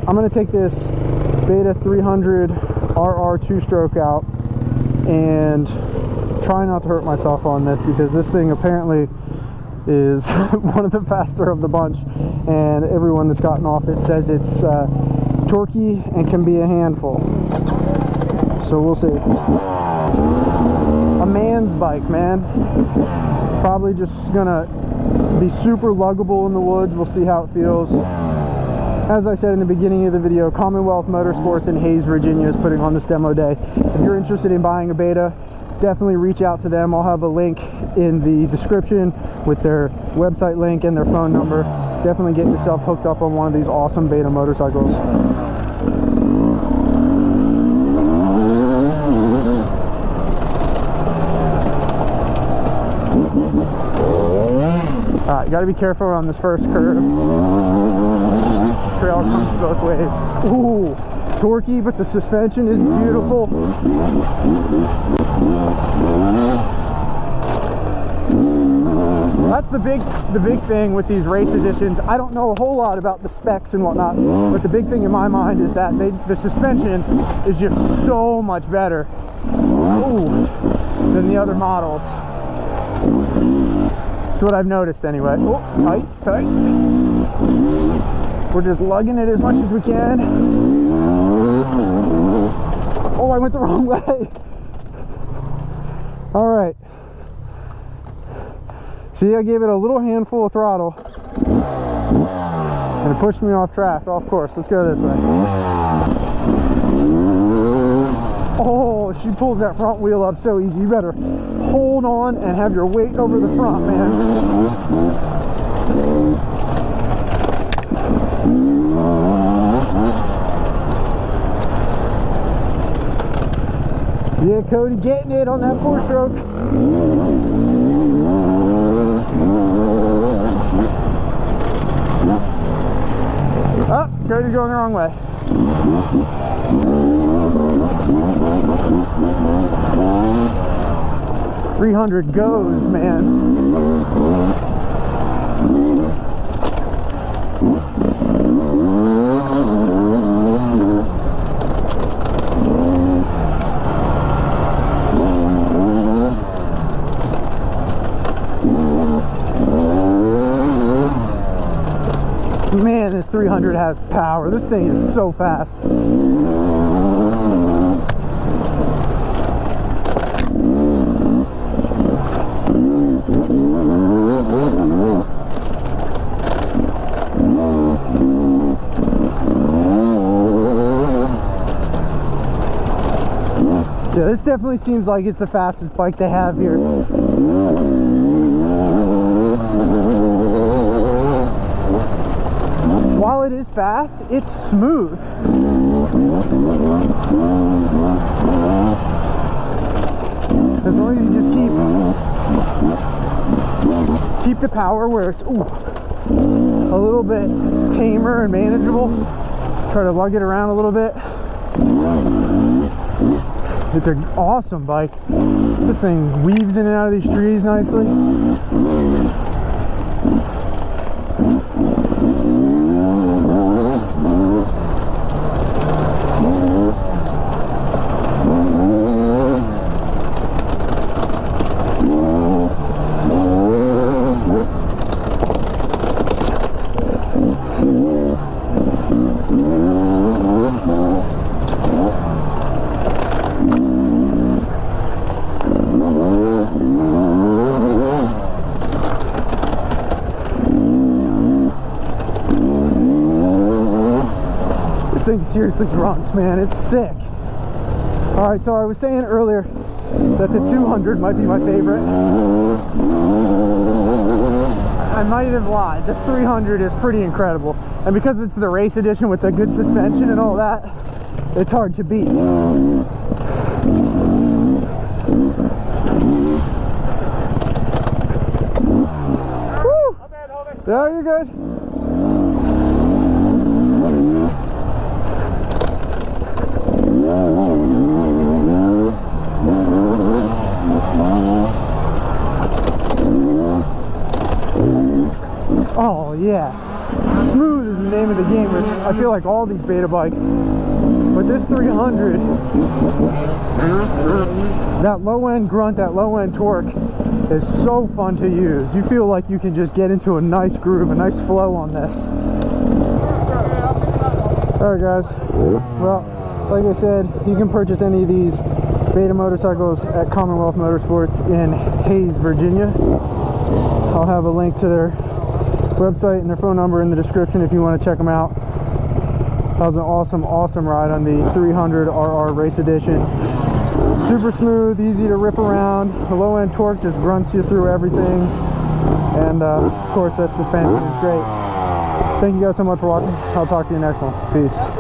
I'm going to take this Beta 300 RR 2-stroke out and try not to hurt myself on this, because this thing apparently is one of the faster of the bunch, and everyone that's gotten off it says it's torquey and can be a handful. So we'll see. A man's bike, man. Probably just gonna be super luggable in the woods. We'll see how it feels. As I said in the beginning of the video, Commonwealth Motorsports in Hayes, Virginia is putting on this demo day. If you're interested in buying a Beta, definitely reach out to them. I'll have a link in the description with their website link and their phone number. Definitely get yourself hooked up on one of these awesome Beta motorcycles. Alright, you gotta be careful on this first curve. Trail comes both ways. Ooh, torquey, but the suspension is beautiful. That's the big thing with these race editions. I don't know a whole lot about the specs and whatnot, but the big thing in my mind is that the suspension is just so much better than the other models. That's what I've noticed anyway. Oh, tight. We're just lugging it as much as we can. Oh, I went the wrong way. All right. See, I gave it a little handful of throttle and it pushed me off track, off course. Let's go this way. Oh, she pulls that front wheel up so easy. You better hold on and have your weight over the front, man. Yeah, Cody getting it on that 4-stroke. Oh, Cody's going the wrong way. .300 goes, man. Man, this 300 has power. This thing is so fast. Yeah, this definitely seems like it's the fastest bike they have here. While it is fast, it's smooth. As long as you just keep the power where it's a little bit tamer and manageable. Try to lug it around a little bit. It's an awesome bike. This thing weaves in and out of these trees nicely. This thing seriously grunts, man. It's sick. Alright, so I was saying earlier that the 200 might be my favorite. I might have lied. The 300 is pretty incredible. And because it's the race edition with the good suspension and all that, it's hard to beat. Woo! Yeah, you're good. Oh yeah, smooth is the name of the gamers. I feel like all these beta bikes, but this 300, that low end grunt, that low end torque is so fun to use. You feel like you can just get into a nice groove, a nice flow on this. Alright guys, well, like I said, you can purchase any of these beta motorcycles at Commonwealth Motorsports in Hayes, Virginia. I'll have a link to their website and their phone number in the description if you want to check them out. That was an awesome ride on the 300 RR Race Edition. Super smooth, easy to rip around. The low end torque just grunts you through everything. And of course that suspension is great. Thank you guys so much for watching. I'll talk to you next one. Peace.